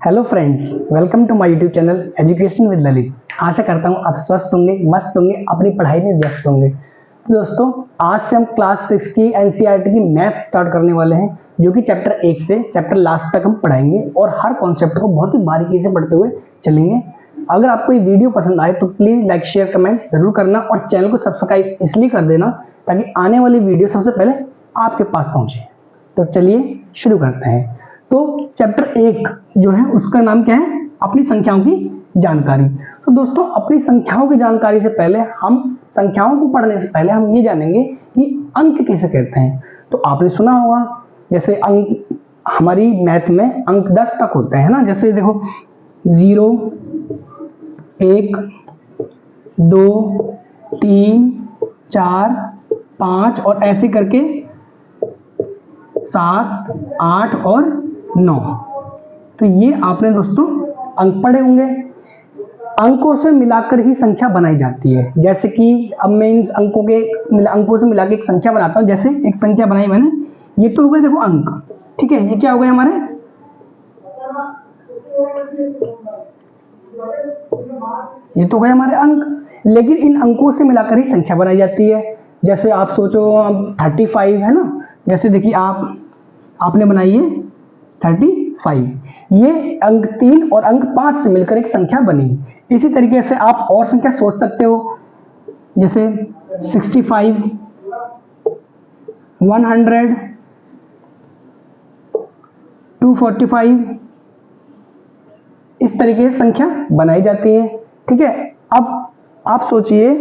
Hello friends, welcome to my YouTube channel education with Lalit. आशा करता हूँ आप स्वस्थ होंगे, मस्त होंगे, अपनी पढ़ाई में व्यस्त होंगे। तो दोस्तों, आज से हम क्लास 6 की एनसीईआरटी की मैथ स्टार्ट करने वाले हैं, जो कि चैप्टर 1 से चैप्टर लास्ट तक हम पढ़ाएंगे और हर कॉन्सेप्ट को बहुत ही बारीकी से पढ़ते हुए चलेंगे। अगर आपको ये वीडियो पसंद आए तो प्लीज़ लाइक शेयर कमेंट जरूर करना और चैनल को सब्सक्राइब इसलिए कर देना ताकि आने वाली वीडियो सबसे पहले आपके पास पहुंचे। तो चलिए शुरू करते हैं। तो चैप्टर 1 जो है उसका नाम क्या है? अपनी संख्याओं की जानकारी। तो दोस्तों, अपनी संख्याओं की जानकारी से पहले हम संख्याओं को पढ़ने से पहले हम ये जानेंगे कि अंक किसे कहते हैं। तो आपने सुना होगा, जैसे अंक हमारी मैथ में अंक 10 तक होते हैं ना। जैसे देखो 0, 1, 2, 3, 4, 5 और ऐसे करके 7, 8 और 9। तो ये आपने दोस्तों अंक पढ़े होंगे। अंकों से मिलाकर ही संख्या बनाई जाती है। जैसे कि अब मैं इन अंकों से मिलाकर एक संख्या बनाता हूं। जैसे एक संख्या बनाई मैंने, ये तो हो गए देखो अंक, ठीक है। ये क्या हो गए हमारे? ये तो गए हमारे अंक, लेकिन इन अंकों से मिलाकर ही संख्या बनाई जाती है। जैसे आप सोचो, अब 35 है ना। जैसे देखिए आपने बनाई है 35, ये अंक 3 और अंक 5 से मिलकर एक संख्या बनी। इसी तरीके से आप और संख्या सोच सकते हो, जैसे 65, 100, 245, इस तरीके से संख्या बनाई जाती है, ठीक है। अब आप सोचिए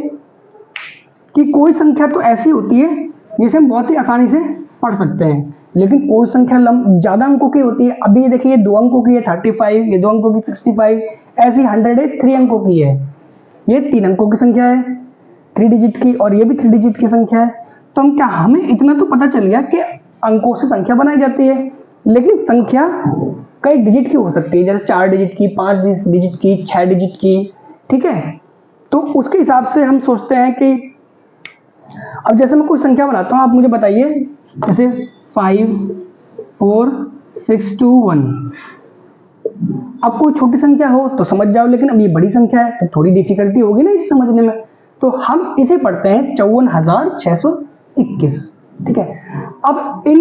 कि कोई संख्या तो ऐसी होती है जिसे हम बहुत ही आसानी से पढ़ सकते हैं, लेकिन कोई संख्या ज्यादा अंकों की होती है। अभी देखिए 2 अंकों की है 35, ये 2 अंकों की 65, ऐसी 100 है 3 अंकों की है, ये 3 अंकों की संख्या है 3 डिजिट की, और ये भी 3 डिजिट की संख्या है। तो हम क्या, हमें इतना तो पता चल गया कि अंकों से संख्या बनाई जाती है, लेकिन संख्या कई डिजिट की हो सकती है, जैसे 4 डिजिट की, 5 डिजिट की, 6 डिजिट की, ठीक है। तो उसके हिसाब से हम सोचते हैं कि अब जैसे मैं कोई संख्या बनाता हूं, आप मुझे बताइए, जैसे 5, 4, 6, 2, 1। अब कोई छोटी संख्या हो तो समझ जाओ, लेकिन अब ये बड़ी संख्या है तो थोड़ी डिफिकल्टी होगी ना इसे समझने में। तो हम इसे पढ़ते हैं 54,621, ठीक है। अब ये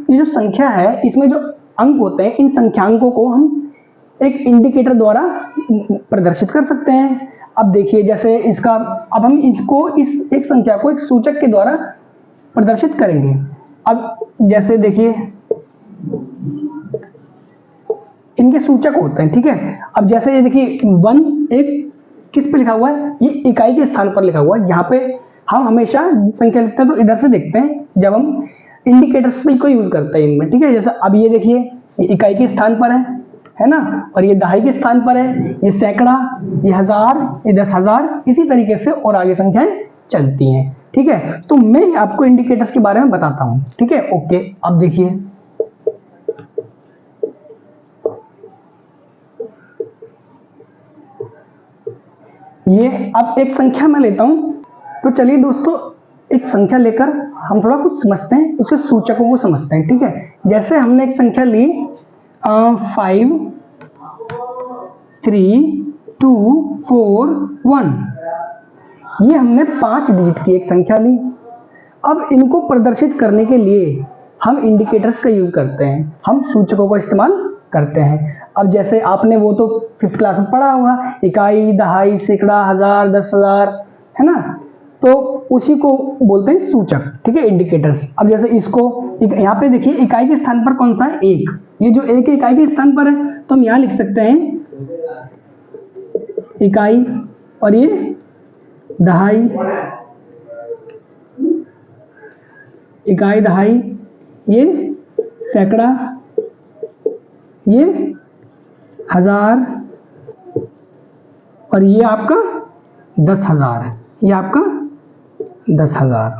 जो संख्या है, इसमें जो अंक होते हैं, इन संख्यांकों को हम एक इंडिकेटर द्वारा प्रदर्शित कर सकते हैं। अब देखिए, जैसे अब हम इस एक संख्या को एक सूचक के द्वारा प्रदर्शित करेंगे। अब जैसे देखिए इनके सूचक होते हैं, ठीक है। अब जैसे ये देखिए 1 एक किस पे लिखा हुआ है? ये इकाई के स्थान पर लिखा हुआ है। यहाँ पे हम हमेशा संख्या लिखते हैं तो इधर से देखते हैं जब हम इंडिकेटर्स को यूज करते हैं इनमें, ठीक है। जैसे अब ये देखिए, ये इकाई के स्थान पर है ना, और ये दहाई के स्थान पर है, ये सैकड़ा, ये हजार, ये 10,000, इसी तरीके से और आगे संख्याएं चलती हैं, ठीक है। तो मैं आपको इंडिकेटर्स के बारे में बताता हूं, ठीक है। ओके, अब देखिए ये, अब एक संख्या मैं लेता हूं। तो चलिए दोस्तों, एक संख्या लेकर हम थोड़ा कुछ समझते हैं, उसके सूचकों को समझते हैं, ठीक है। जैसे हमने एक संख्या ली 5, 3, 2, 4, 1, ये हमने 5 डिजिट की एक संख्या ली। अब इनको प्रदर्शित करने के लिए हम इंडिकेटर्स का यूज करते हैं, हम सूचकों का इस्तेमाल करते हैं। अब जैसे आपने वो तो 5th क्लास में पढ़ा होगा, इकाई, दहाई, सैकड़ा, हजार, 10,000, है ना। तो उसी को बोलते हैं सूचक, ठीक है, इंडिकेटर्स। अब जैसे इसको यहाँ पे देखिए, इकाई के स्थान पर कौन सा है? 1। ये जो 1 इकाई के स्थान पर है, तो हम यहाँ लिख सकते हैं इकाई, और ये दहाई, इकाई, दहाई, ये सैकड़ा, ये हजार, और ये आपका 10,000, ये आपका 10,000।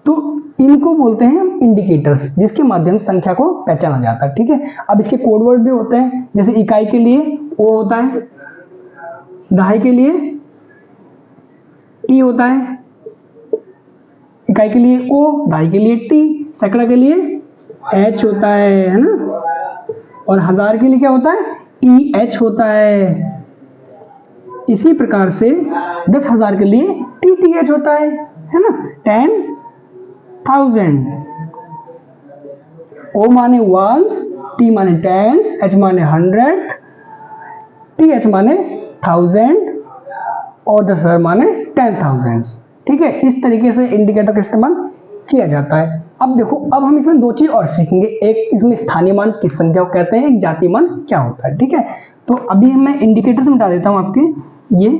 तो इनको बोलते हैं हम इंडिकेटर्स, जिसके माध्यम से संख्या को पहचाना जाता है, ठीक है। अब इसके कोड वर्ड भी होते हैं, जैसे इकाई के लिए ओ होता है, दहाई के लिए टी होता है, इकाई के लिए ओ, दहाई के लिए टी, सैकड़ा के लिए एच होता है ना, और हजार के लिए क्या होता है, टी एच होता है। इसी प्रकार से 10,000 के लिए टी टी एच होता है ना, 10,000। ओ माने वंस, टी माने टेंस, एच माने 100, टी एच माने 1000 और 10,000 माने 10,000। ठीक है, इस तरीके से इंडिकेटर का इस्तेमाल किया जाता है। अब देखो, अब हम इसमें दो चीज और सीखेंगे, एक इसमें स्थानीय मान किस संख्या को कहते हैं, एक जातीय मान क्या होता है। ठीक है, तो अभी मैं इंडिकेटर से बता देता हूं आपके ये।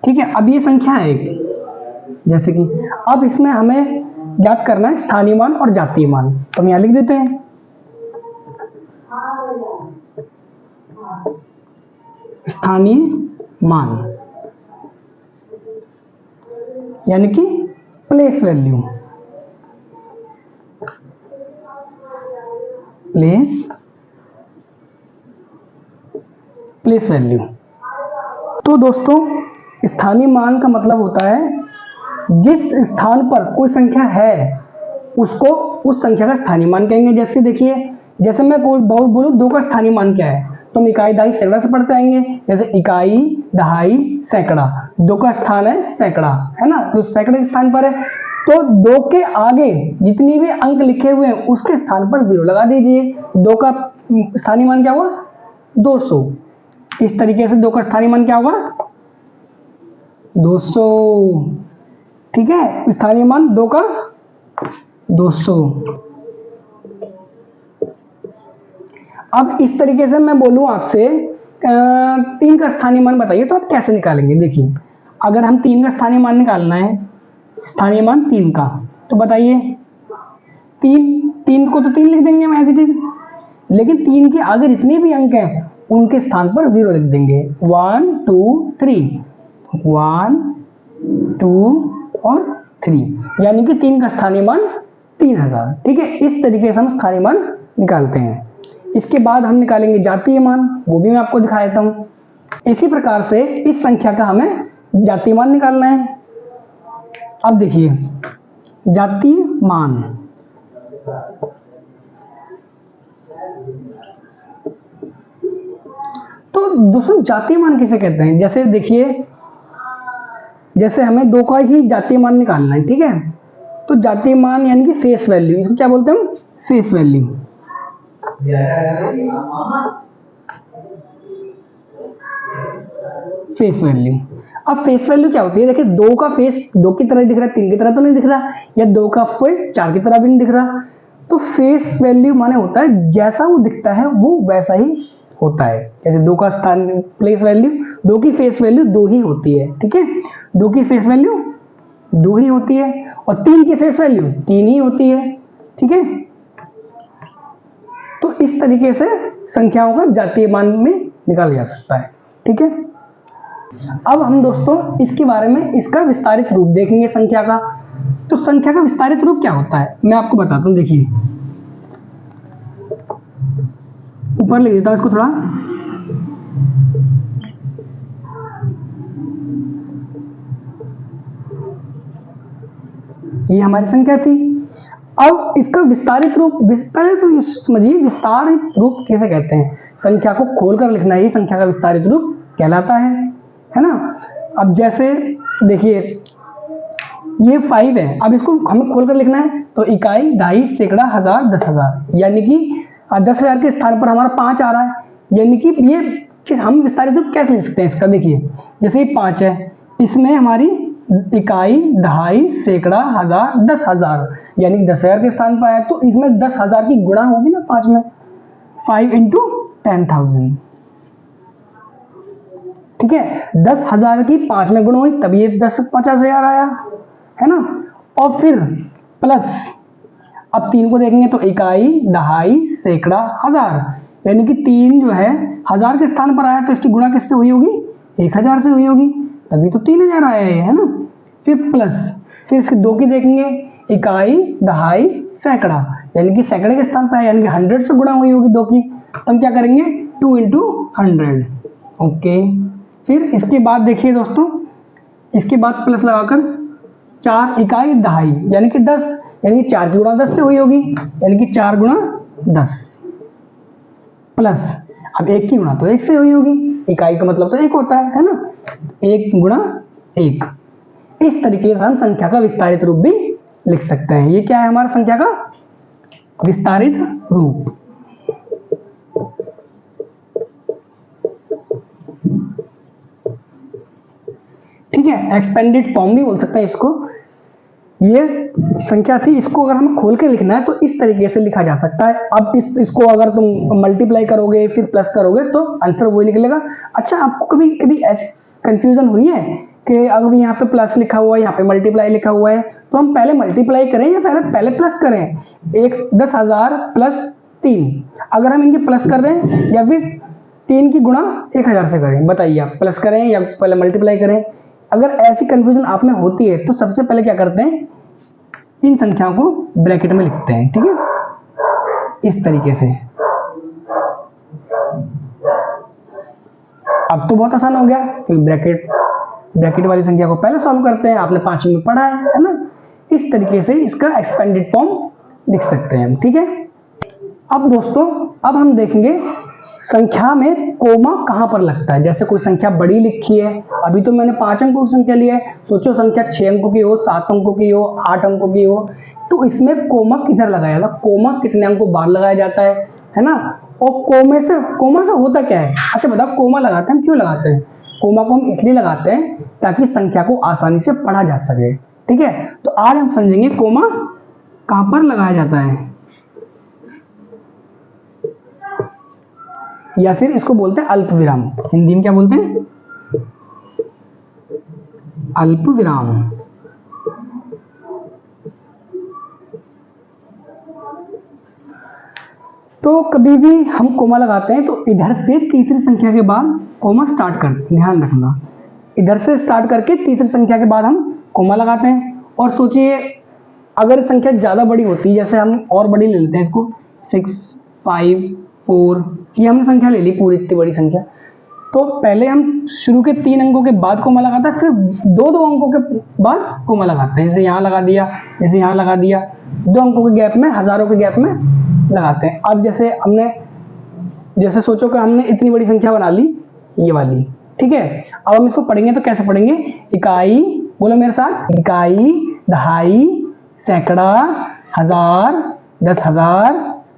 ठीक है, अब ये संख्या है एक, जैसे कि अब इसमें हमें ज्ञात करना है स्थानीय मान और जातीय मान, तो हम यहां लिख देते हैं स्थानीय मान, यानी कि प्लेस वैल्यू, प्लेस वैल्यू। तो दोस्तों, स्थानीय मान का मतलब होता है जिस स्थान पर कोई संख्या है उसको उस संख्या का स्थानीय मान कहेंगे। जैसे देखिए, जैसे मैं कोई बहुत बोलूं 2 का स्थानीय मान क्या है, तो हम इकाई दहाई सैकड़ा से पढ़ते आएंगे। जैसे इकाई दहाई सैकड़ा, 2 का स्थान है सैकड़ा, है ना, तो सैकड़े के स्थान पर है, तो 2 के आगे जितनी भी अंक लिखे हुए हैं उसके स्थान पर 0 लगा दीजिए। 2 का स्थानीय मान क्या हुआ, 200। इस तरीके से 2 का स्थानीय मान क्या होगा, 200। ठीक है, स्थानीय मान 2 का 200। अब इस तरीके से मैं बोलूं आपसे 3 का स्थानीय मान बताइए, तो आप कैसे निकालेंगे। देखिए, अगर हम 3 का स्थानीय मान निकालना है, स्थानीय मान 3 का, तो बताइए 3 को तो 3 लिख देंगे हम ऐसी चीज, लेकिन 3 के आगे जितने भी अंक हैं उनके स्थान पर 0 लिख देंगे। 1 2 3, 1 2 और 3, यानी कि 3 का स्थानीय मान 3000। ठीक है, इस तरीके से हम स्थानीय मान निकालते हैं। इसके बाद हम निकालेंगे जातीय मान, वो भी मैं आपको दिखा देता हूं। इसी प्रकार से इस संख्या का हमें जातीय मान निकालना है। अब देखिए, जातीय मान, तो दोस्तों जातीय मान किसे कहते हैं। जैसे देखिए, जैसे हमें 2 का ही जातीय मान निकालना है, ठीक है, तो जातीय मान यानी कि फेस वैल्यू, इसको क्या बोलते हैं हम, फेस वैल्यू। फेस वैल्यू, अब फेस वैल्यू क्या होती है, देखिए 2 का फेस 2 की तरह दिख रहा है, 3 की तरह तो नहीं दिख रहा, या 2 का फेस 4 की तरह भी नहीं दिख रहा। तो फेस वैल्यू माने होता है जैसा वो दिखता है वो वैसा ही होता है। जैसे 2 का स्थान प्लेस वैल्यू, 2 की फेस वैल्यू 2 ही होती है। ठीक है, 2 की फेस वैल्यू 2 ही होती है, और 3 की फेस वैल्यू 3 ही होती है। ठीक है, तो इस तरीके से संख्याओं का जातीय मान में निकाला जा सकता है। ठीक है, अब हम दोस्तों इसके बारे में इसका विस्तारित रूप देखेंगे संख्या का। तो संख्या का विस्तारित रूप क्या होता है मैं आपको बताता हूं। देखिए, ऊपर लिख देता हूं इसको थोड़ा, ये हमारी संख्या थी। अब इसका विस्तारित रूप, पहले तो समझिए विस्तारित रूप किसे कहते हैं। संख्या को खोलकर लिखना ही संख्या का विस्तारित रूप कहलाता है ना। अब जैसे देखिए, ये 5 है, अब इसको हमें खोलकर लिखना है, तो इकाई दहाई सैकड़ा हजार 10,000, यानी कि 10,000 के स्थान पर हमारा 5 आ रहा है, यानी कि ये हम विस्तारित रूप कैसे लिख सकते हैं इसका। देखिए, जैसे ये 5 है, इसमें हमारी इकाई दहाई सैकड़ा हजार 10,000, यानी कि 10,000 के स्थान पर आया, तो इसमें 10,000 की गुणा होगी ना 5 में, 5 × 10,000। ठीक है, 10,000 की 5 में गुणा हुई, तभी ये 50,000 आया, है ना। और फिर प्लस, अब 3 को देखेंगे तो इकाई दहाई सैकड़ा हजार, यानी कि 3 जो है 1000 के स्थान पर आया, तो इसकी गुणा किससे हुई होगी, 1000 से हुई होगी, तभी तो 3000 आया है ना। फिर प्लस, फिर इसके 2 की देखेंगे, इकाई दहाई सैकड़ा, यानी कि सैकड़े के स्थान पर है, यानी कि 100 से गुणा हुई होगी 2 की, तो हम क्या करेंगे 2 × 100। ओके, फिर इसके बाद देखिए दोस्तों, इसके बाद प्लस लगाकर 4 इकाई दहाई यानी कि 10, यानी कि 4 की गुणा 10 से हुई होगी, यानी कि 4 गुणा 10 प्लस अब 1 की गुणा तो 1 से हुई होगी, इकाई का मतलब तो 1 होता है ना, 1 गुणा 1। इस तरीके से हम संख्या का विस्तारित रूप भी लिख सकते हैं। ये क्या है हमारा संख्या का विस्तारित रूप। ठीक है, एक्सपेंडेड फॉर्म भी बोल सकते हैं इसको। ये संख्या थी, इसको अगर हमें खोल के लिखना है तो इस तरीके से लिखा जा सकता है। अब इसको अगर तुम मल्टीप्लाई करोगे फिर प्लस करोगे तो आंसर वही निकलेगा। अच्छा, आपको कभी कभी ऐसी कंफ्यूजन हुई है कि अगर यहाँ पे प्लस लिखा हुआ है, यहाँ पे मल्टीप्लाई लिखा हुआ है, तो हम पहले मल्टीप्लाई करें या पहले प्लस करें? 10,000 प्लस 3, अगर हम इनके प्लस कर दें या फिर 3 की गुणा 1000 से करें, बताइए आप प्लस करें या पहले मल्टीप्लाई करें? अगर ऐसी कंफ्यूजन आप में होती है तो सबसे पहले क्या करते हैं, इन संख्याओं को ब्रैकेट में लिखते हैं। ठीक है, इस तरीके से। अब तो बहुत आसान हो गया कि ब्रैकेट वाली संख्या को पहले सॉल्व करते हैं, आपने 5वीं में पढ़ा है ना। इस तरीके से इसका एक्सपेंडेड फॉर्म लिख सकते हैं हम। ठीक है, अब दोस्तों अब हम देखेंगे संख्या में कोमा कहां पर लगता है। जैसे कोई संख्या बड़ी लिखी है, अभी तो मैंने 5 अंकों की संख्या ली है, सोचो संख्या 6 अंकों की हो, 7 अंकों की हो, 8 अंकों की हो, तो इसमें कोमा किधर लगाया जाता है? कोमा कितने अंकों बाद लगाया जाता है ना। और कोमा से होता क्या है? अच्छा बताओ, कोमा लगाते हैं हम क्यों लगाते हैं? कोमा को हम इसलिए लगाते हैं ताकि संख्या को आसानी से पढ़ा जा सके। ठीक है, तो आज हम समझेंगे कोमा कहां पर लगाया जाता है, या फिर इसको बोलते हैं अल्प विराम। हिंदी में क्या बोलते हैं? अल्प विराम। तो कभी भी हम कोमा लगाते हैं तो इधर से तीसरी संख्या के बाद कोमा स्टार्ट करते हैं, ध्यान रखना, इधर से स्टार्ट करके तीसरी संख्या के बाद हम कोमा लगाते हैं। और सोचिए अगर संख्या ज्यादा बड़ी होती है, जैसे हम और बड़ी ले लेते हैं इसको, 6, 5, 4, ये हमने संख्या ले ली पूरी इतनी बड़ी संख्या, तो पहले हम शुरू के 3 अंकों के बाद कोमा लगाते हैं, फिर 2-2 अंकों के बाद कोमा लगाते हैं। जैसे यहाँ लगा दिया, जैसे यहाँ लगा दिया, 2 अंकों के गैप में, हजारों के गैप में लगाते हैं। अब जैसे सोचो कि हमने इतनी बड़ी संख्या बना ली, ये वाली। ठीक है, अब हम इसको पढ़ेंगे तो कैसे पढ़ेंगे? इकाई, बोलो मेरे साथ, इकाई, दहाई, सैकड़ा, हजार, 10,000,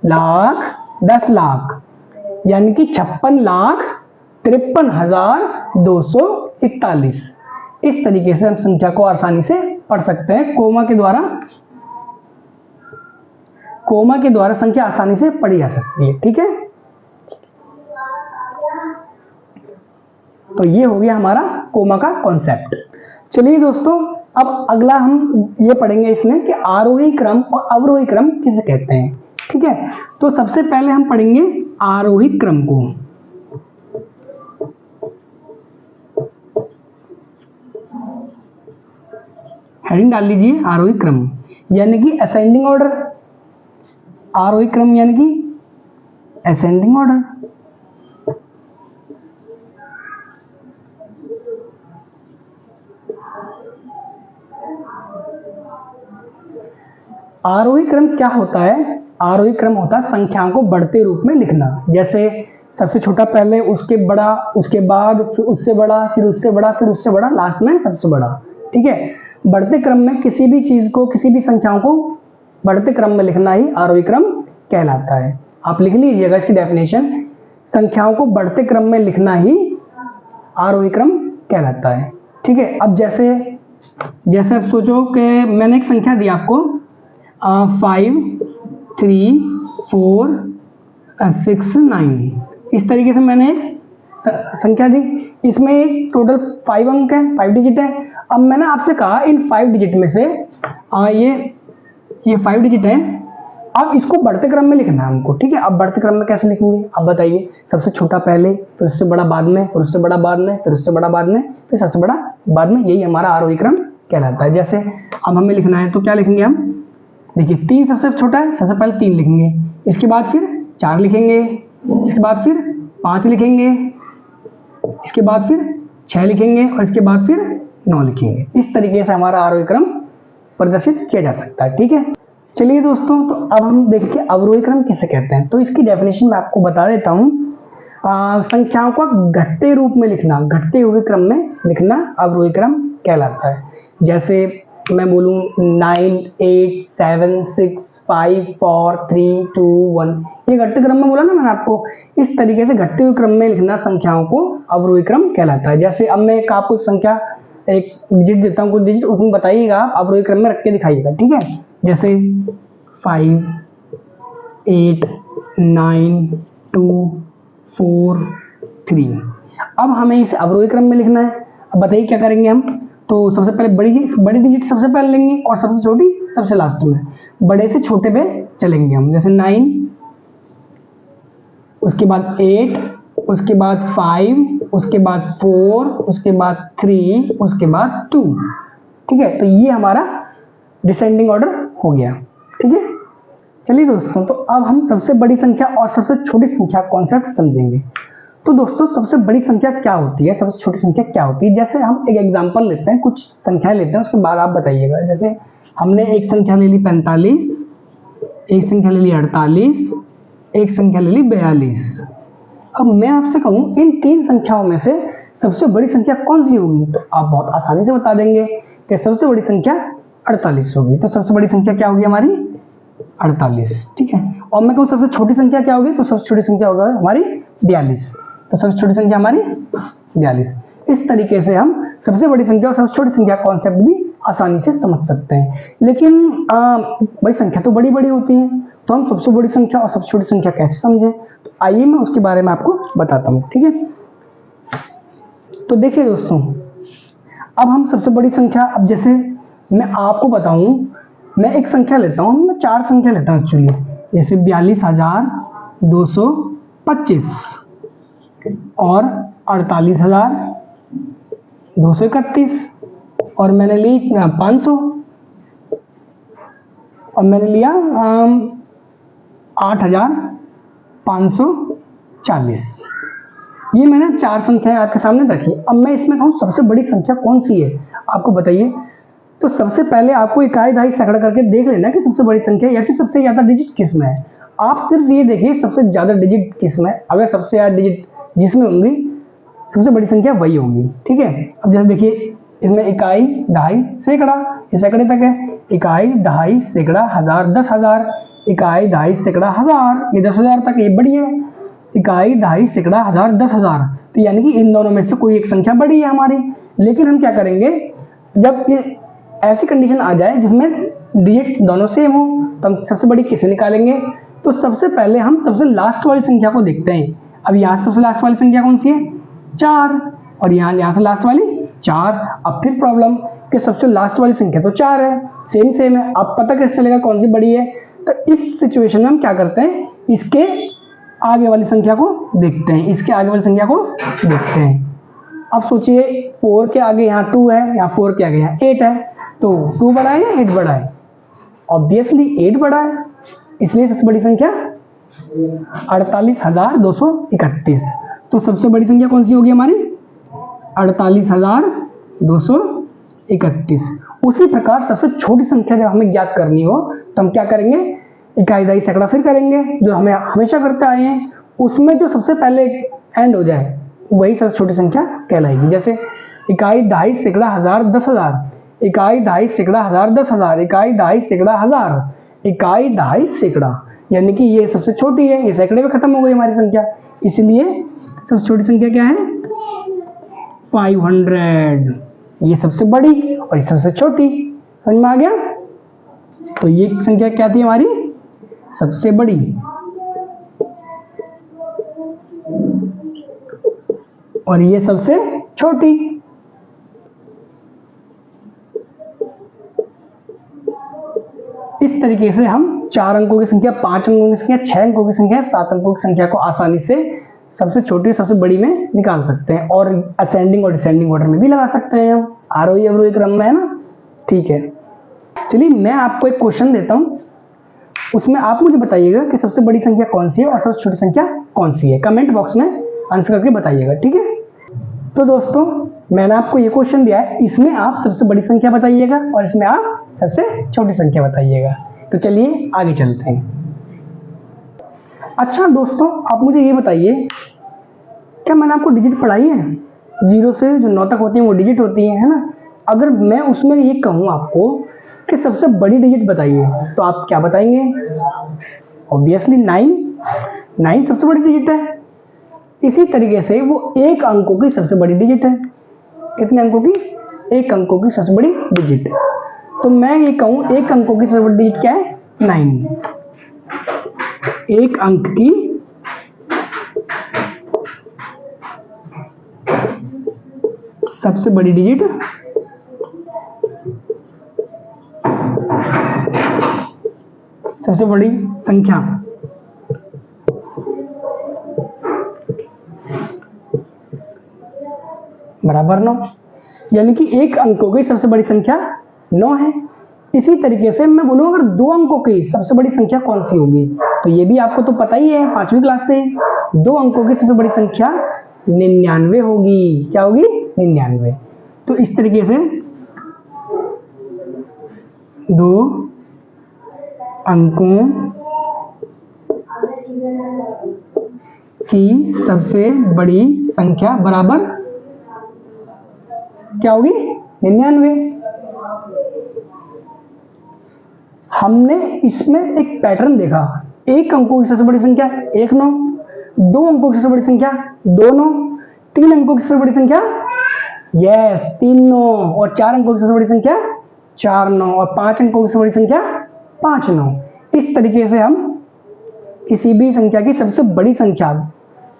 लाख, 10 लाख, यानी कि 56,53,241। इस तरीके से हम संख्या को आसानी से पढ़ सकते हैं। कोमा के द्वारा संख्या आसानी से पढ़ी जा सकती है। ठीक है, तो ये हो गया हमारा कोमा का कॉन्सेप्ट। चलिए दोस्तों, अब अगला हम ये पढ़ेंगे इसमें कि आरोही क्रम और अवरोही क्रम किसे कहते हैं। ठीक है, तो सबसे पहले हम पढ़ेंगे आरोही क्रम को। हेडिंग डाल लीजिए आरोही क्रम, यानी कि असेंडिंग ऑर्डर। आरोही क्रम यानी कि असेंडिंग ऑर्डर। आरोही क्रम क्या होता है? आरोही क्रम होता है संख्याओं को बढ़ते रूप में लिखना। जैसे सबसे छोटा पहले, उसके बड़ा, उसके बाद फिर उससे बड़ा, फिर उससे बड़ा, फिर उससे बड़ा, लास्ट में सबसे बड़ा। ठीक है, बढ़ते क्रम में किसी भी चीज को, किसी भी संख्याओं को बढ़ते क्रम में लिखना ही आरोही क्रम कहलाता है। आप लिख लीजिएगा इसकी डेफिनेशन, संख्याओं को बढ़ते क्रम में लिखना ही आरोही क्रम कहलाता है। ठीक है, अब जैसे आप सोचो कि मैंने एक संख्या दी आपको 5, 3, 4, 6, 9, इस तरीके से मैंने संख्या दी। इसमें एक टोटल 5 अंक है, 5 डिजिट है। अब मैंने आपसे कहा इन 5 डिजिट में से ये 5 डिजिट है, अब इसको बढ़ते क्रम में लिखना है हमको। ठीक है, अब बढ़ते क्रम में कैसे लिखेंगे? अब बताइए, सबसे छोटा पहले, फिर उससे बड़ा बाद में, फिर उससे बड़ा बाद में, फिर उससे बड़ा बाद में, फिर सबसे बड़ा बाद में, यही हमारा आरोही क्रम कहलाता है। जैसे अब हमें लिखना है तो क्या लिखेंगे हम? देखिए 3 सबसे छोटा है, सबसे पहले 3 लिखेंगे, इसके बाद फिर 4 लिखेंगे, इसके बाद फिर 5 लिखेंगे, इसके बाद फिर 6 लिखेंगे और इसके बाद फिर 9 लिखेंगे। इस तरीके से हमारा आरोही क्रम प्रदर्शित किया जा सकता है। ठीक है, चलिए दोस्तों, तो अब हम देखिए अवरोही क्रम किसे कहते हैं। तो इसकी डेफिनेशन मैं आपको बता देता हूँ। संख्याओं को घटते रूप में लिखना, घटते हुए क्रम में लिखना अवरोही क्रम कहलाता है। जैसे मैं बोलूँ 9 8 7 6 5 4 3 2 1, ये घटते क्रम में बोला ना मैंने आपको। इस तरीके से घटते हुए क्रम में लिखना संख्याओं को अवरोही क्रम कहलाता है। जैसे अब मैं आपको एक संख्या, एक डिजिट देता हूँ, कुछ डिजिट उसमें बताइएगा, आप अवरोही क्रम में रख के दिखाइएगा। ठीक है, जैसे 5 8 9 2 4 3। अब हमें इस अवरोही क्रम में लिखना है। अब बताइए क्या करेंगे हम। तो सबसे पहले बड़ी डिजिट सबसे पहले लेंगे और सबसे छोटी सबसे लास्ट में। बड़े से छोटे पे चलेंगे हम, जैसे 9, उसके बाद 8, उसके बाद 5, उसके बाद 4, उसके बाद 3, उसके बाद 2। ठीक है, तो ये हमारा डिसेंडिंग ऑर्डर हो गया। ठीक है, चलिए दोस्तों, तो अब हम सबसे बड़ी संख्या और सबसे छोटी संख्या कॉन्सेप्ट समझेंगे। तो दोस्तों, सबसे बड़ी संख्या क्या होती है, सबसे छोटी संख्या क्या होती है। जैसे हम एक एग्जांपल लेते हैं, कुछ संख्याएं लेते हैं, उसके बाद आप बताइएगा। जैसे हमने एक संख्या ले ली 45, एक संख्या ले ली 48, एक संख्या ले ली 42। अब मैं आपसे कहूँ इन तीन संख्याओं में से सबसे बड़ी संख्या कौन सी होगी, तो आप बहुत आसानी से बता देंगे कि सबसे बड़ी संख्या 48 होगी। तो सबसे बड़ी संख्या क्या होगी हमारी 48। ठीक है, और मैं कहूँ सबसे छोटी संख्या क्या होगी, तो सबसे छोटी संख्या होगा हमारी 42। तो सबसे छोटी संख्या हमारी 42। इस तरीके से हम सबसे बड़ी संख्या और सबसे छोटी संख्या कॉन्सेप्ट भी आसानी से समझ सकते हैं। लेकिन बड़ी संख्या तो बड़ी बड़ी होती है, तो हम सबसे बड़ी संख्या और सबसे छोटी संख्या कैसे समझें, तो आइए मैं उसके बारे में आपको बताता हूँ। ठीक है, तो देखिए दोस्तों, अब हम सबसे बड़ी संख्या, अब जैसे मैं आपको बताऊं, मैं एक संख्या लेता हूं, मैं 4 संख्या लेता हूं एक्चुअली। जैसे 42,225 और 48,231, और मैंने ली 500, और मैंने लिया 8,540। ये मैंने 4 संख्याएं आपके सामने रखी। अब मैं इसमें कहूँ सबसे बड़ी संख्या कौन सी है, आपको बताइए। तो सबसे पहले आपको इकाई दहाई सैकड़ा करके देख लेना कि सबसे बड़ी संख्या या फिर सबसे ज्यादा डिजिट किसमें है। आप सिर्फ ये देखिए सबसे ज्यादा डिजिट किसमें है, अगर सबसे ज्यादा डिजिट जिसमें होंगी सबसे बड़ी संख्या वही होगी। ठीक है, अब जैसे देखिए इसमें इकाई दहाई सैकड़ा, ये सैकड़े तक है। इकाई दहाई सैकड़ा, हजार, 10,000, इकाई दहाई सैकड़ा, हजार, ये 10,000 तक, ये बड़ी है। इकाई दहाई सैकड़ा, हजार, 10,000, तो यानी कि इन दोनों में से कोई एक संख्या बड़ी है हमारी। लेकिन हम क्या करेंगे, जब ये ऐसी कंडीशन आ जाए जिसमें डिजिट दोनों सेम हो, तो हम सबसे बड़ी किसे निकालेंगे। तो सबसे पहले हम सबसे लास्ट वाली संख्या को देखते हैं। अब यहाँ सबसे लास्ट वाली संख्या कौन सी है, 4, और यहाँ से लास्ट वाली 4। अब फिर प्रॉब्लम कि सबसे लास्ट वाली संख्या तो 4 है, सेम है, अब पता कैसे चलेगा कौन सी बड़ी है। तो इस सिचुएशन में हम क्या करते हैं, इसके आगे वाली संख्या को देखते हैं, इसके आगे वाली संख्या को देखते हैं। अब सोचिए 4 के आगे यहाँ 2 है, यहाँ 4 के आगे यहाँ 8 है, तो 2 बड़ा है या 8 बड़ा है, ऑब्वियसली 8 बड़ा है, इसलिए सबसे बड़ी संख्या 48,231। तो सबसे बड़ी संख्या कौन सी होगी हमारी 48,231। उसी प्रकार सबसे छोटी संख्या जब हमें ज्ञात करनी हो तो हम क्या करेंगे, इकाई दहाई सैकड़ा फिर करेंगे, जो हमें हमेशा करते आए हैं। उसमें जो सबसे पहले एंड हो जाए वही सबसे छोटी संख्या कहलाएगी। जैसे इकाई दहाई सैकड़ा, हजार, 10,000, इकाई दहाई सैकड़ा, हजार, 10,000, इकाई दहाई सैकड़ा, हजार, इकाई दहाई सैकड़ा, यानी कि ये सबसे छोटी है, ये सैकड़े में खत्म हो गई हमारी संख्या, इसलिए सबसे छोटी संख्या क्या है 500। ये सबसे बड़ी और ये सबसे छोटी, समझ में आ गया। तो ये संख्या क्या थी हमारी सबसे बड़ी, और ये सबसे छोटी। इस तरीके से हम 4 अंकों की संख्या, 5 अंकों की संख्या, 6 अंकों की संख्या, 7 अंकों की संख्या को आसानी से सबसे छोटी सबसे बड़ी में निकाल सकते हैं, और असेंडिंग और डिसेंडिंग ऑर्डर में भी लगा सकते हैं हम, आरोही अवरोही क्रम में, है ना। ठीक है, चलिए मैं आपको एक क्वेश्चन देता हूं, उसमें आप मुझे बताइएगा कि सबसे बड़ी संख्या कौन सी है और सबसे छोटी संख्या कौन सी है। कमेंट बॉक्स में आंसर करके बताइएगा, ठीक है। तो दोस्तों मैंने आपको ये क्वेश्चन दिया है, इसमें आप सबसे बड़ी संख्या बताइएगा और इसमें आप सबसे छोटी संख्या बताइएगा। तो चलिए आगे चलते हैं। अच्छा दोस्तों, आप मुझे ये बताइए, क्या मैंने आपको डिजिट पढ़ाई है? 0 से जो 9 तक होती है वो डिजिट होती है ना? अगर मैं उसमें ये कहूँ आपको कि सबसे बड़ी डिजिट बताइए, तो आप क्या बताएंगे? ऑब्वियसली 9 सबसे बड़ी डिजिट है। इसी तरीके से वो 1 अंकों की सबसे बड़ी डिजिट है। कितने अंकों की? 1 अंकों की सबसे बड़ी डिजिट। तो मैं ये कहूँ 1 अंकों की सबसे बड़ी डिजिट क्या है? 9। 1 अंक की सबसे बड़ी डिजिट सबसे बड़ी संख्या बराबर 9, यानी कि 1 अंकों की सबसे बड़ी संख्या 9 है। इसी तरीके से मैं बोलूं अगर 2 अंकों की सबसे बड़ी संख्या कौन सी होगी, तो ये भी आपको तो पता ही है 5वीं क्लास से, 2 अंकों की सबसे बड़ी संख्या 99 होगी। क्या होगी? 99। तो इस तरीके से 2 अंकों की सबसे बड़ी संख्या बराबर क्या होगी? 99। हमने इसमें एक पैटर्न देखा, 1 अंकों की सबसे बड़ी संख्या 1 9, 2 अंकों की सबसे बड़ी संख्या 2 9, 3 अंकों की सबसे बड़ी संख्या 3 9, और 4 अंकों की सबसे बड़ी संख्या 4 9, और 5 अंकों की सबसे बड़ी संख्या 5 9। इस तरीके से हम किसी भी संख्या की सबसे बड़ी संख्या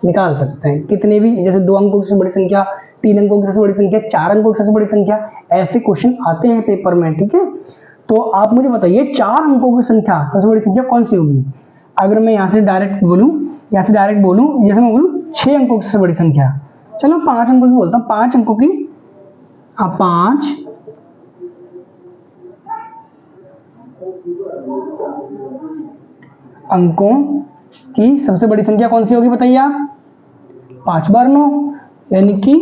निकाल सकते हैं, कितने भी, जैसे 2 अंकों की सबसे बड़ी संख्या, 3 अंकों की सबसे बड़ी संख्या, 4 अंकों की सबसे बड़ी संख्या, ऐसे क्वेश्चन आते हैं पेपर में। ठीक है, तो आप मुझे बताइए 4 अंकों की संख्या सबसे बड़ी संख्या कौन सी होगी? अगर मैं यहाँ से डायरेक्ट बोलूं, जैसे मैं बोलूं 6 अंकों की सबसे बड़ी संख्या, चलो 5 अंकों की बोलता हूं, 5 अंकों की, 5 अंकों की सबसे बड़ी संख्या कौन सी होगी बताइए आप? 5 बार 9, यानी कि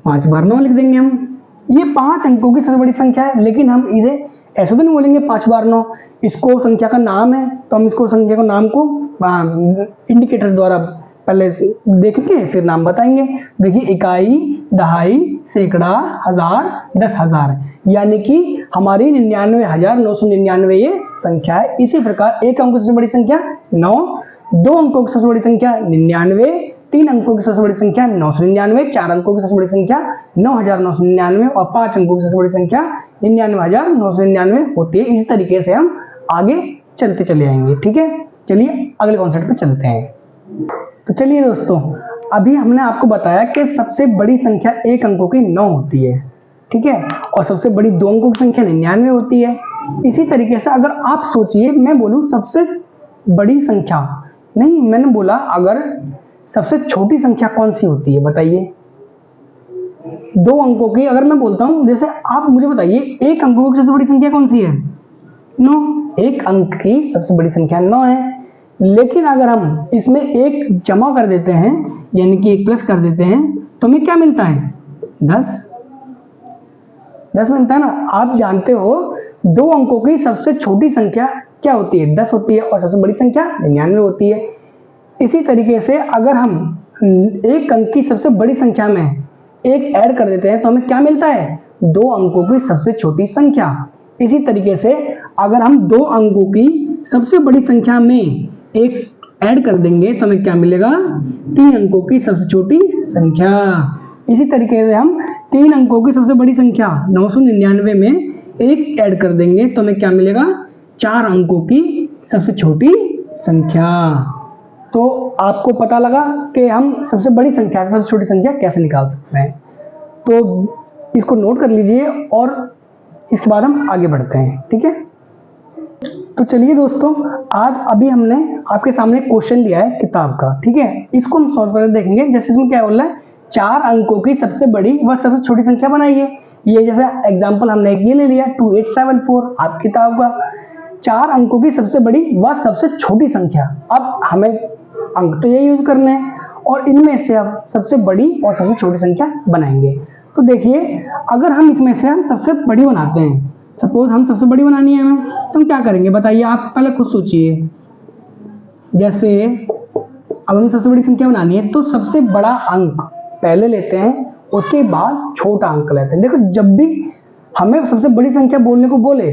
5 बार 9 लिख देंगे हम। ये 5 अंकों की सबसे बड़ी संख्या है, लेकिन हम इसे ऐसे तो नहीं बोलेंगे 5 बार 9, इसको संख्या का नाम है तो हम इसको संख्या का नाम को इंडिकेटर्स द्वारा पहले देख के फिर नाम बताएंगे। देखिए, इकाई, दहाई, सैकड़ा, हजार, 10,000, यानी कि हमारी 99,999 ये संख्या है। इसी प्रकार 1 अंक की सबसे बड़ी संख्या 9, 2 अंकों की सबसे बड़ी संख्या 99, 3 अंकों की सबसे बड़ी संख्या 999, 4 अंकों की सबसे बड़ी संख्या 9,999 और 5 अंकों की सबसे बड़ी संख्या 99,999 होती है। इसी तरीके से हम आगे चलते चले आएंगे। ठीक है, चलिए अगले कॉन्सेप्ट पे चलते हैं। तो चलिए दोस्तों, अभी हमने आपको बताया कि सबसे बड़ी संख्या 1 अंकों की 9 होती है। ठीक है, और सबसे बड़ी 2 अंकों की संख्या 99 होती है। इसी तरीके से अगर आप सोचिए, मैं बोलूं सबसे बड़ी संख्या नहीं, मैंने बोला अगर सबसे छोटी संख्या कौन सी होती है बताइए? 2 अंकों की अगर मैं बोलता हूं, जैसे आप मुझे बताइए 1 अंकों की सबसे बड़ी संख्या कौन सी है? 9। 1 अंक की सबसे बड़ी संख्या 9 है, लेकिन अगर हम इसमें 1 जमा कर देते हैं, यानी कि 1 प्लस कर देते हैं, तो हमें क्या मिलता है? 10 मिलता है ना। आप जानते हो 2 अंकों की सबसे छोटी संख्या क्या होती है? 10 होती है, और सबसे बड़ी संख्या 99 होती है। इसी तरीके से अगर हम 1 अंक की सबसे बड़ी संख्या में 1 ऐड कर देते हैं तो हमें क्या मिलता है? 2 अंकों की सबसे छोटी संख्या। इसी तरीके से अगर हम 2 अंकों की सबसे बड़ी संख्या में 1 ऐड कर देंगे तो हमें क्या मिलेगा? 3 अंकों की सबसे छोटी संख्या। इसी तरीके से हम 3 अंकों की सबसे बड़ी संख्या 999 में 1 ऐड कर देंगे तो हमें क्या मिलेगा? 4 अंकों की सबसे छोटी संख्या। तो आपको पता लगा कि हम सबसे बड़ी संख्या से सबसे छोटी संख्या कैसे निकाल सकते हैं। तो इसको नोट कर लीजिए और इसके बाद हम आगे बढ़ते हैं। ठीक है, तो चलिए दोस्तों, आज अभी हमने आपके सामने क्वेश्चन लिया है किताब का। ठीक है, इसको हम सॉल्व करके देखेंगे। जैसे इसमें क्या बोल रहा है? 4 अंकों की सबसे बड़ी व सबसे छोटी संख्या बनाइए। ये जैसा एग्जाम्पल हमने एक ये ले लिया 2874 आपकी किताब का। 4 अंकों की सबसे बड़ी व सबसे छोटी संख्या। अब हमें अंक तो ये यूज करने हैं और इनमें से आप सबसे बड़ी और सबसे छोटी संख्या बनाएंगे। तो देखिए, अगर हम इसमें से हम सबसे बड़ी बनाते हैं, सपोज हम सबसे बड़ी बनानी है हमें, तो हम क्या करेंगे बताइए, आप पहले खुद सोचिए। जैसे अब हमें सबसे बड़ी संख्या बनानी है, तो सबसे बड़ा अंक पहले लेते हैं, उसके बाद छोटा अंक लेते हैं। देखो, जब भी हमें सबसे बड़ी संख्या बोलने को बोले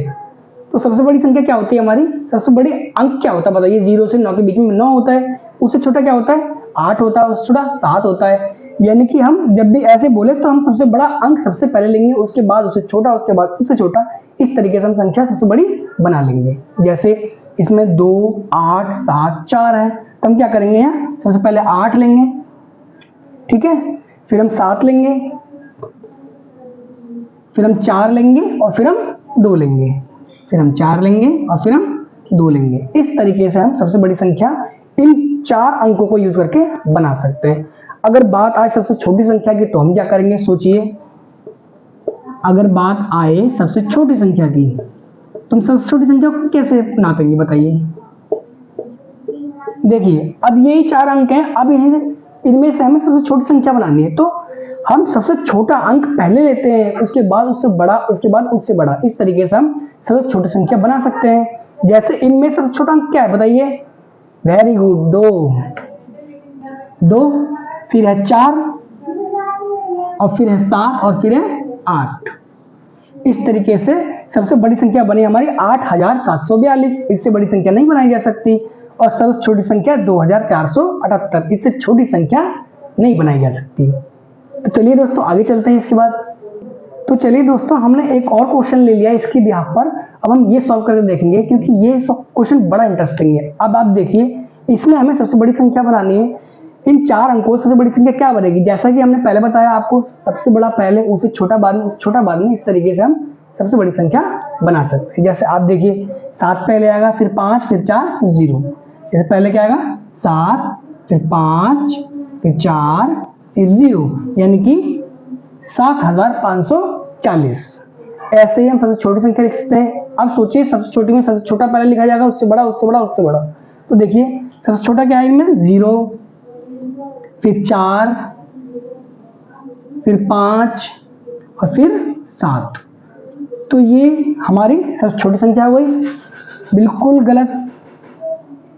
तो सबसे बड़ी संख्या क्या होती है हमारी, सबसे बड़ी अंक क्या होता है बताइए। 0 से 9 के बीच में 9 होता है, उससे छोटा क्या होता है, 8 होता है, उससे छोटा 7 होता है। यानी कि हम जब भी ऐसे बोले तो हम सबसे बड़ा अंक सबसे पहले लेंगे, उसके बाद उससे छोटा, उसके बाद उससे छोटा, इस तरीके से हम संख्या सबसे बड़ी बना लेंगे। जैसे इसमें 2, 8, 7, 4 है, तो हम क्या करेंगे, यहाँ सबसे पहले 8 लेंगे, ठीक है, फिर हम 7 लेंगे, फिर हम 4 लेंगे और फिर हम 2 लेंगे, फिर हम 4 लेंगे और फिर हम 2 लेंगे। इस तरीके से हम सबसे बड़ी संख्या इन 4 अंकों को यूज करके बना सकते हैं। अगर बात आए सबसे छोटी संख्या की, तो हम क्या करेंगे सोचिए। अगर बात आए सबसे छोटी संख्या की, तो हम सबसे छोटी संख्या को कैसे नापेंगे बताइए। देखिए, अब यही 4 अंक हैं, अब इनमें से हमें सबसे छोटी संख्या बनानी है, तो हम सबसे छोटा अंक पहले लेते हैं, उसके बाद उससे बड़ा, उसके बाद उससे बड़ा, इस तरीके से हम सबसे छोटी संख्या बना सकते हैं। जैसे इनमें सबसे छोटा अंक क्या है बताइए, वेरी गुड, 2, फिर है 4 और फिर है 7 और फिर है 8। इस तरीके से सबसे बड़ी संख्या बनी हमारी 8742, इससे बड़ी संख्या नहीं बनाई जा सकती। और सबसे छोटी संख्या 2478, इससे छोटी संख्या नहीं बनाई जा सकती। तो चलिए दोस्तों आगे चलते हैं इसके बाद। तो चलिए दोस्तों, हमने एक और क्वेश्चन ले लिया इसकी बिहाफ पर, अब हम ये सॉल्व करके देखेंगे, क्योंकि ये क्वेश्चन बड़ा इंटरेस्टिंग है। अब आप देखिए, इसमें हमें सबसे बड़ी संख्या बनानी है। इन 4 अंकों से सबसे बड़ी संख्या क्या बनेगी, जैसा कि हमने पहले बताया आपको, सबसे बड़ा पहले, उससे छोटा बाद में, छोटा बाद में, इस तरीके से हम सबसे बड़ी संख्या बना सकते हैं। जैसे आप देखिए, 7 पहले आएगा, फिर 5, फिर 4, फिर 0। जैसे पहले क्या आएगा, 7, फिर 5, फिर 4, फिर 0, यानी कि 7540। ऐसे ही हम सबसे छोटी संख्या लिख सकते हैं। अब सोचिए, सबसे छोटी में सबसे छोटा पहले लिखा जाएगा, उससे बड़ा, उससे बड़ा, उससे बड़ा। तो देखिए, सबसे छोटा क्या है इनमें, 0, फिर 4, फिर 5 और फिर 7। तो ये हमारी सबसे छोटी संख्या हो गई, बिल्कुल गलत,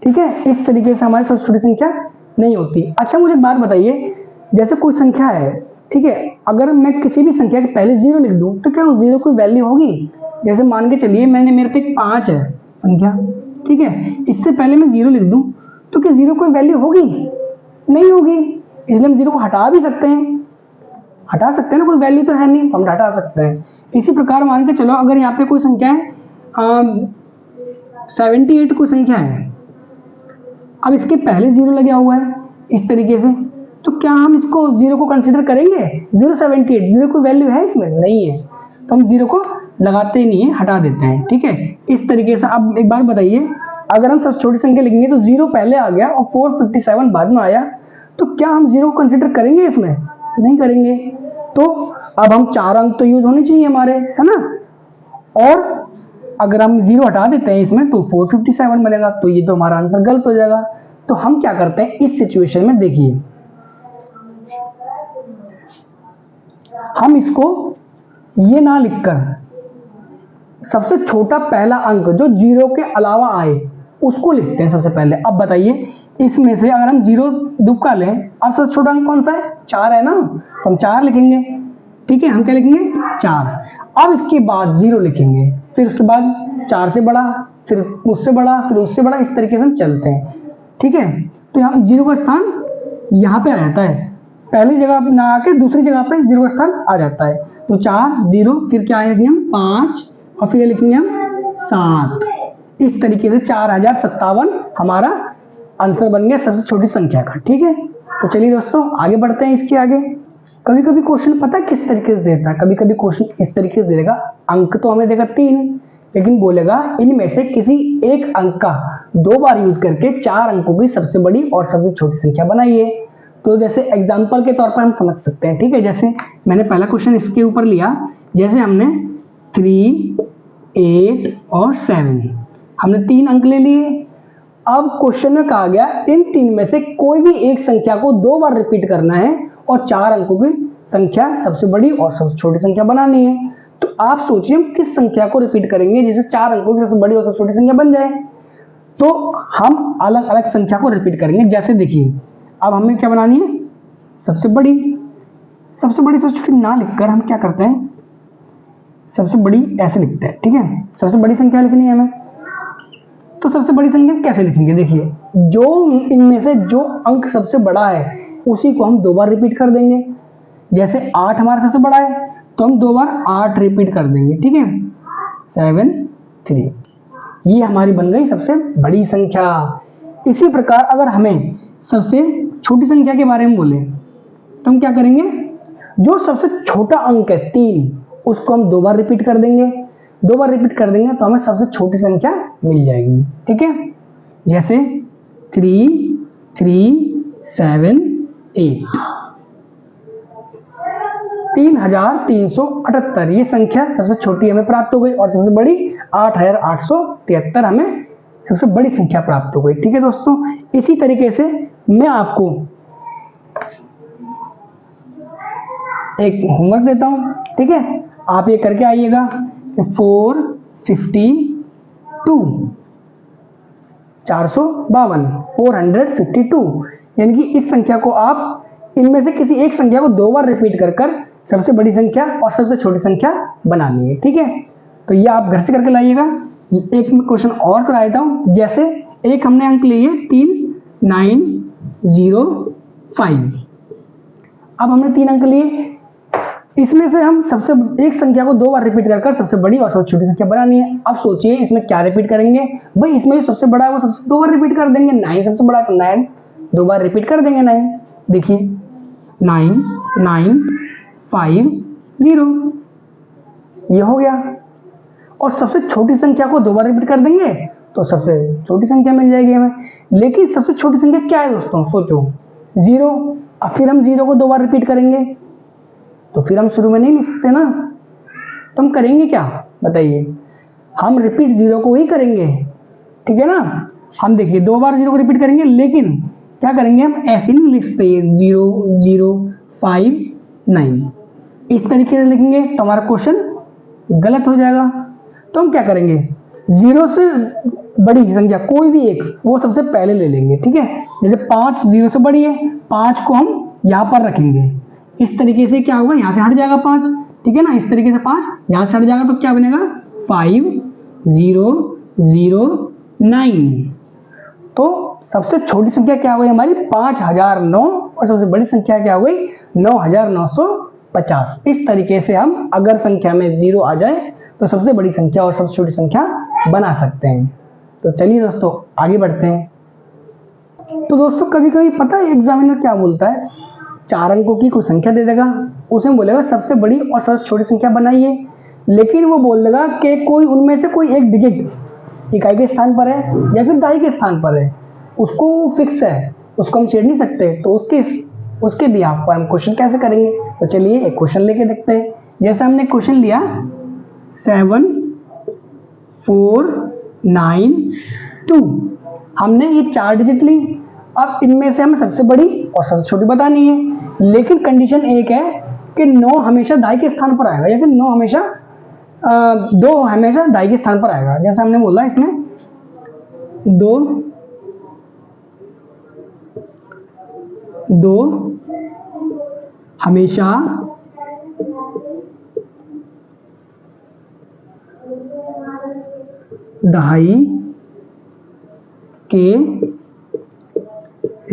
ठीक है। इस तरीके से हमारी सबसे छोटी संख्या नहीं होती। अच्छा, मुझे एक बात बताइए, जैसे कोई संख्या है, ठीक है, अगर मैं किसी भी संख्या के पहले 0 लिख दूं, तो क्या उस 0 की वैल्यू होगी। जैसे मान के चलिए, मेरे पे 5 है संख्या, ठीक है, इससे पहले मैं 0 लिख दूं, तो क्या 0 कोई वैल्यू होगी, नहीं होगी। इसलिए हम 0 को हटा भी सकते हैं, हटा सकते हैं ना, कोई वैल्यू तो है नहीं, हम हटा सकते हैं। इसी प्रकार मान के चलो, अगर यहाँ पे कोई संख्या है 78 कोई संख्या है, अब इसके पहले 0 लगा हुआ है इस तरीके से, तो क्या हम इसको 0 को कंसीडर करेंगे। 078, 0 कोई वैल्यू है इसमें, नहीं है, तो हम 0 को लगाते ही नहीं है, हटा देते हैं, ठीक है। इस तरीके से अब एक बार बताइए, अगर हम सबसे छोटी संख्या लिखेंगे तो 0 पहले आ गया और 457 बाद में आया, तो क्या हम 0 को कंसीडर करेंगे इसमें, नहीं करेंगे। तो अब हम 4 अंक तो यूज होने चाहिए हमारे, है ना, और अगर हम 0 हटा देते हैं इसमें तो 457 बनेगा, तो ये तो हमारा आंसर गलत हो जाएगा। तो हम क्या करते हैं इस सिचुएशन में, देखिए, हम इसको ये ना लिखकर सबसे छोटा पहला अंक जो 0 के अलावा आए उसको लिखते हैं सबसे पहले। अब बताइए, इसमें से अगर हम 0 दुक्का लें, अब सबसे छोटा अंक कौन सा है, 4 है ना, तो हम 4 लिखेंगे, ठीक है, हम क्या लिखेंगे, 4। अब इसके बाद 0 लिखेंगे, फिर उसके बाद 4 से बड़ा, फिर उससे बड़ा, फिर उससे बड़ा, इस तरीके से हम चलते हैं, ठीक है। तो यहाँ 0 का स्थान यहाँ पे आ जाता है, पहली जगह ना आके दूसरी जगह पे 0 का स्थान आ जाता है। तो 4, 0, फिर क्या आएगा हम 5 और फिर लिखेंगे हम 7। इस तरीके से 4057 हमारा आंसर बन गया सबसे छोटी संख्या का, ठीक है। तो चलिए दोस्तों आगे बढ़ते हैं इसके आगे। कभी कभी क्वेश्चन पता है किस तरीके से देता है, कभी कभी क्वेश्चन इस तरीके से देगा, अंक तो हमें देगा 3, लेकिन बोलेगा इनमें से किसी एक अंक का 2 बार यूज करके 4 अंकों की सबसे बड़ी और सबसे छोटी संख्या बनाइए। तो जैसे एग्जांपल के तौर पर हम समझ सकते हैं, ठीक है। जैसे मैंने पहला क्वेश्चन इसके ऊपर लिया, जैसे हमने 3, 8 और 7, हमने 3 अंक ले लिए, अब क्वेश्चन में कहा गया इन तीन में से कोई भी एक संख्या को 2 बार रिपीट करना है और 4 अंकों की संख्या सबसे बड़ी और सबसे छोटी संख्या बनानी है। तो आप सोचिए हम किस संख्या को रिपीट करेंगे जिससे 4 अंकों की सबसे बड़ी और सबसे छोटी संख्या बन जाए। तो हम अलग अलग संख्या को रिपीट करेंगे। जैसे देखिए अब हमें क्या बनानी है, सबसे बड़ी सबसे छोटी ना लिखकर हम क्या करते हैं, सबसे बड़ी ऐसे लिखते हैं। ठीक है, सबसे बड़ी संख्या लिखनी है हमें। तो सबसे बड़ी संख्या कैसे लिखेंगे, देखिए जो इनमें से जो अंक सबसे बड़ा है उसी को हम 2 बार रिपीट कर देंगे। जैसे 8 हमारा सबसे बड़ा है तो हम 2 बार 8 रिपीट कर देंगे। ठीक है, 7 3, ये हमारी बन गई सबसे बड़ी संख्या। इसी प्रकार अगर हमें सबसे छोटी संख्या के बारे में बोले तो हम क्या करेंगे, जो सबसे छोटा अंक है 3 उसको हम 2 बार रिपीट कर देंगे। 2 बार रिपीट कर देंगे तो हमें सबसे छोटी संख्या मिल जाएगी। ठीक है, जैसे 3 3 7 8, 3378 ये संख्या सबसे छोटी हमें प्राप्त हो गई और सबसे बड़ी 8873 हमें सबसे बड़ी संख्या प्राप्त हो गई। ठीक है दोस्तों, इसी तरीके से मैं आपको एक होमवर्क देता हूं। ठीक है, आप ये करके आइएगा। 452 यानी कि इस संख्या को आप इनमें से किसी एक संख्या को 2 बार रिपीट कर सबसे बड़ी संख्या और सबसे छोटी संख्या बनानी है। ठीक है, तो ये आप घर से करके लाइएगा। एक क्वेश्चन और करा देता हूं। जैसे एक हमने अंक लिए 3905, अब हमने 3 अंक लिए, इसमें से हम सबसे एक संख्या को 2 बार रिपीट कर सबसे बड़ी और सबसे छोटी संख्या बनानी है। अब सोचिए इसमें क्या रिपीट करेंगे, भाई इसमें जो सबसे बड़ा है वो सबसे 2 बार रिपीट कर देंगे। 9 सबसे बड़ा है तो 9 2 बार रिपीट कर देंगे। 9 देखिए 9 9 5 0, ये हो गया। और सबसे छोटी संख्या को 2 बार रिपीट कर देंगे तो सबसे छोटी संख्या मिल जाएगी हमें। लेकिन सबसे छोटी संख्या क्या है दोस्तों, सोचो 0। अब फिर हम 0 को 2 बार रिपीट करेंगे तो फिर हम शुरू में नहीं लिख सकते ना, तो हम करेंगे क्या बताइए, हम रिपीट 0 को ही करेंगे। ठीक है ना, हम देखिए 2 बार 0 को रिपीट करेंगे, लेकिन क्या करेंगे हम ऐसे नहीं लिख सकते 0 0 5 9, इस तरीके से लिखेंगे तो हमारा क्वेश्चन गलत हो जाएगा। तो हम क्या करेंगे, 0 से बड़ी संख्या कोई भी एक वो सबसे पहले ले लेंगे। ठीक है, जैसे 5 0 से बड़ी है, 5 को हम यहाँ पर रखेंगे। इस तरीके से क्या होगा, यहाँ से हट जाएगा 5। ठीक है ना, इस तरीके से 5 यहाँ से हट जाएगा तो क्या बनेगा 5 0 0 9। तो सबसे छोटी संख्या क्या हो गई हमारी 5009 और सबसे बड़ी संख्या क्या हो गई 9950। इस तरीके से हम अगर संख्या में 0 आ जाए तो सबसे बड़ी संख्या और सबसे छोटी संख्या बना सकते हैं। तो चलिए दोस्तों आगे बढ़ते हैं। तो दोस्तों कभी कभी पता है एग्जामिनर क्या बोलता है, 4 अंकों की कोई संख्या दे देगा, उसमें बोलेगा सबसे बड़ी और सबसे छोटी संख्या बनाइए, लेकिन वो बोल देगा कि कोई उनमें से कोई एक डिजिट इकाई के स्थान पर है या फिर दहाई के स्थान पर है, उसको फिक्स है, उसको हम छेड़ नहीं सकते। तो उसके बिहाफ पर हम क्वेश्चन कैसे करेंगे, तो चलिए एक क्वेश्चन लेके देखते हैं। जैसे हमने क्वेश्चन लिया 7 4 9 2, हमने ये 4 डिजिट ली। अब इनमें से हमें सबसे बड़ी और सबसे छोटी बतानी है, लेकिन कंडीशन एक है कि 9 हमेशा दाई के स्थान पर आएगा या फिर 2 हमेशा दाई के स्थान पर आएगा। जैसे हमने बोला इसमें 2 हमेशा दहाई के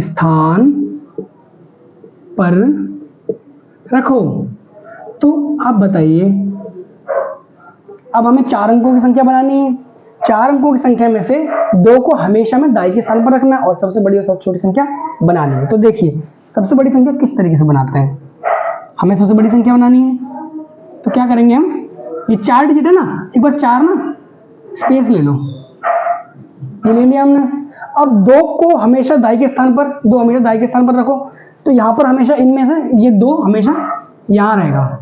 स्थान पर रखो। तो आप बताइए, अब हमें 4 अंकों की संख्या बनानी है। 4 अंकों की संख्या में से 2 को हमेशा में दाई के स्थान पर रखना है और सबसे बड़ी और सबसे छोटी संख्या बनानी है। तो देखिए सबसे बड़ी संख्या किस तरीके से बनाते हैं, हमें सबसे बड़ी संख्या बनानी है तो क्या करेंगे हम, ये 4 डिजिट है ना, एक बार 4 ना स्पेस ले लो, ये ले लिया हमने। अब 2 को हमेशा दाई के स्थान पर, 2 हमेशा दाई के स्थान पर रखो, तो यहाँ पर हमेशा इनमें से ये 2 हमेशा यहाँ रहेगा।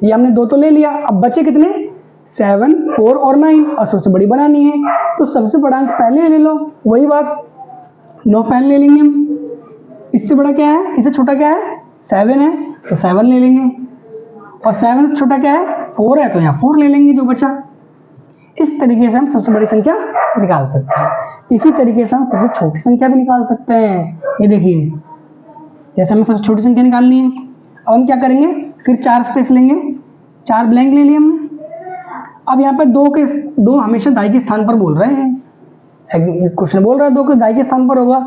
ये हमने 2 तो ले लिया, अब बचे कितने 7 4 और 9 और सबसे बड़ी बनानी है तो सबसे बड़ा अंक पहले ले लो। वही बात 9 पहले ले लेंगे हम। इससे बड़ा क्या है, इससे छोटा क्या है, 7 है तो 7 ले लेंगे, और 7 से छोटा क्या है, 4 है तो यहाँ 4 ले लेंगे जो बचा। इस तरीके से हम सबसे बड़ी संख्या निकाल सकते हैं। इसी तरीके से हम सबसे छोटी संख्या भी निकाल सकते हैं। ये देखिए, जैसे हमें सबसे छोटी संख्या निकालनी है, अब हम क्या करेंगे, फिर 4 स्पेस लेंगे, 4 ब्लैंक ले लिए हमने। अब यहाँ पे 2 हमेशा दाई के स्थान पर बोल रहे हैं, क्वेश्चन बोल रहा है 2 के दाई के स्थान पर होगा,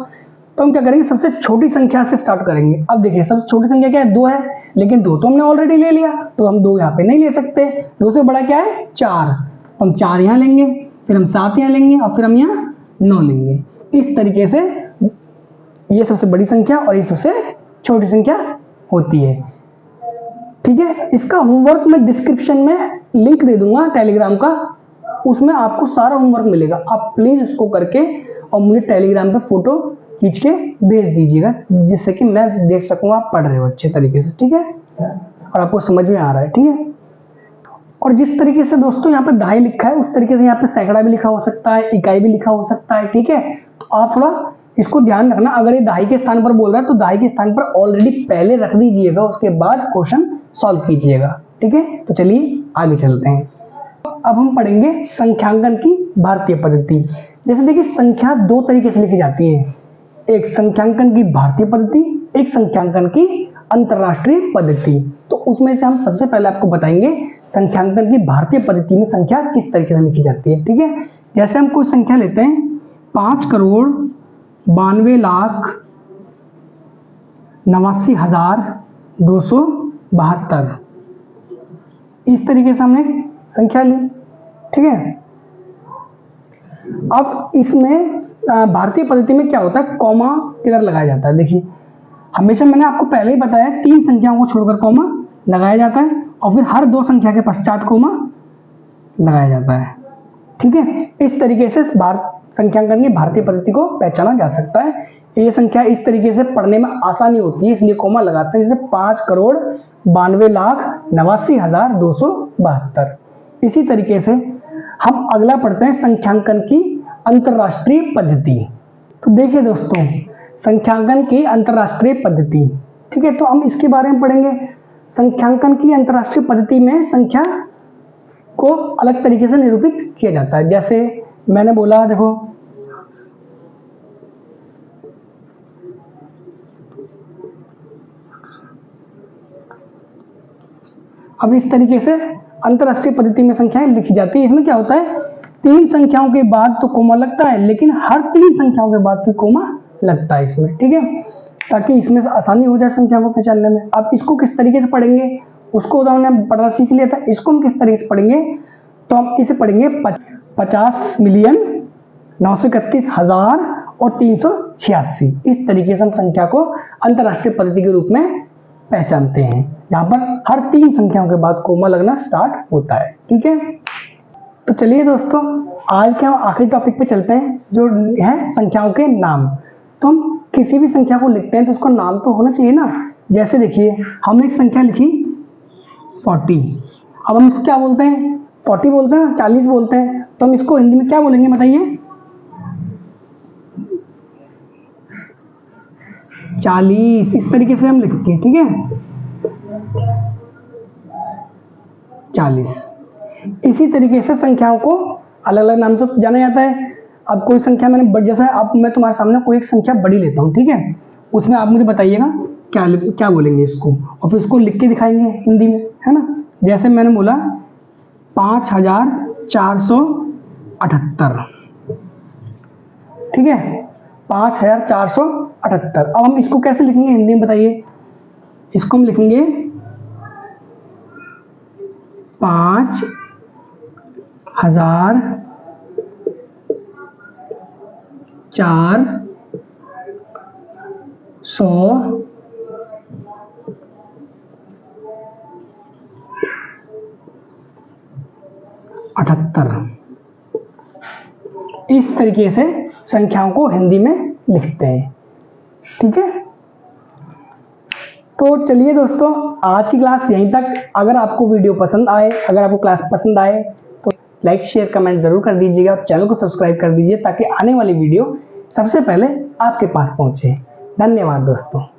तो हम क्या करेंगे, सबसे छोटी संख्या से स्टार्ट करेंगे। अब देखिए सबसे छोटी संख्या क्या है, 2 है, लेकिन 2 तो हमने ऑलरेडी ले लिया, तो हम 2 यहाँ पे नहीं ले सकते। 2 से बड़ा क्या है, 4, तो हम 4 यहाँ लेंगे, फिर हम 7 यहाँ लेंगे, और फिर हम यहाँ 9 लेंगे। इस तरीके से ये सबसे बड़ी संख्या और ये सबसे छोटी संख्या होती है। ठीक है, इसका होमवर्क मैं डिस्क्रिप्शन में लिंक दे दूंगा टेलीग्राम का, उसमें आपको सारा होमवर्क मिलेगा। आप प्लीज उसको करके और मुझे टेलीग्राम पे फोटो खींच के भेज दीजिएगा, जिससे कि मैं देख सकूँ आप पढ़ रहे हो अच्छे तरीके से, ठीक है, और आपको समझ में आ रहा है, ठीक है। और जिस तरीके से दोस्तों यहाँ पे दहाई लिखा है, उस तरीके से यहाँ पे सैकड़ा भी लिखा हो सकता है, इकाई भी लिखा हो सकता है, ठीक है। तो आप थोड़ा इसको ध्यान रखना, अगर ये दहाई के स्थान पर बोल रहा है तो दहाई के स्थान पर ऑलरेडी पहले रख दीजिएगा, उसके बाद क्वेश्चन सॉल्व कीजिएगा, ठीक है। तो चलिए आगे चलते हैं। अब हम पढ़ेंगे संख्यांकन की भारतीय पद्धति। जैसे देखिए, संख्या 2 तरीके से लिखी जाती है, एक संख्यांकन की भारतीय पद्धति, एक संख्यांकन की अंतरराष्ट्रीय पद्धति। तो उसमें से हम सबसे पहले आपको बताएंगे संख्यांकन की भारतीय पद्धति में संख्या किस तरीके से लिखी जाती है, ठीक है। जैसे हम कोई संख्या लेते हैं 5,92,89,272, इस तरीके से हमने संख्या ली, ठीक है। अब इसमें भारतीय पद्धति में क्या होता है, कॉमा किधर लगाया जाता है। देखिए, हमेशा मैंने आपको पहले ही बताया 3 संख्याओं को छोड़कर कॉमा लगाया जाता है, और फिर हर 2 संख्या के पश्चात कॉमा लगाया जाता है, ठीक है। इस तरीके से संख्यांकन की भारतीय पद्धति को पहचाना जा सकता है। ये संख्या इस तरीके से पढ़ने में आसानी होती है, इसलिए कॉमा लगाते हैं, जैसे 5,92,89,272। इसी तरीके से हम अगला पढ़ते हैं संख्यांकन की अंतरराष्ट्रीय पद्धति। तो देखिए दोस्तों, संख्यांकन की अंतरराष्ट्रीय पद्धति, ठीक है, तो हम इसके बारे में पढ़ेंगे। संख्यांकन की अंतरराष्ट्रीय पद्धति में संख्या को अलग तरीके से निरूपित किया जाता है। जैसे मैंने बोला, देखो अब इस तरीके से अंतरराष्ट्रीय पद्धति में संख्याएं लिखी जाती है। इसमें क्या होता है, 3 संख्याओं के बाद तो कोमा लगता है, लेकिन हर 3 संख्याओं के बाद फिर कोमा लगता है इसमें, ठीक है, ताकि इसमें से आसानी हो जाए संख्या को पहचानने में। अब इसको किस तरीके से पढ़ेंगे, उसको तो हमने पढ़ना सीख लिया था, इसको हम किस तरीके से पढ़ेंगे, तो हम इसे पढ़ेंगे 50,931,386। इस तरीके से हम संख्या को अंतरराष्ट्रीय पद्धति के रूप में पहचानते हैं, जहां पर हर 3 संख्याओं के बाद कोमा लगना स्टार्ट होता है, ठीक है। तो चलिए दोस्तों, आज के हम आखिरी टॉपिक पे चलते हैं, जो है संख्याओं के नाम। तो हम किसी भी संख्या को लिखते हैं तो उसका नाम तो होना चाहिए ना। जैसे देखिए, हमने एक संख्या लिखी 40, अब हम इसको क्या बोलते हैं, 40 बोलते हैं, 40 बोलते हैं, तो हम इसको हिंदी में क्या बोलेंगे बताइए, 40। इस तरीके से हम लिखते हैं, ठीक है, 40। इसी तरीके से संख्याओं को अलग अलग नाम से जाना जाता है। अब कोई संख्या मैंने जैसा, अब मैं तुम्हारे सामने कोई एक संख्या बड़ी लेता हूँ, ठीक है, उसमें आप मुझे बताइएगा क्या बोलेंगे इसको, और फिर उसको लिख के दिखाएंगे हिंदी में, है ना। जैसे मैंने बोला 5,478, ठीक है, 5,478। अब हम इसको कैसे लिखेंगे हिंदी में बताइए, इसको हम लिखेंगे 5,478। इस तरीके से संख्याओं को हिंदी में लिखते हैं, ठीक है। तो चलिए दोस्तों, आज की क्लास यहीं तक। अगर आपको वीडियो पसंद आए, अगर आपको क्लास पसंद आए तो लाइक शेयर कमेंट जरूर कर दीजिएगा, चैनल को सब्सक्राइब कर दीजिए, ताकि आने वाली वीडियो सबसे पहले आपके पास पहुंचे। धन्यवाद दोस्तों।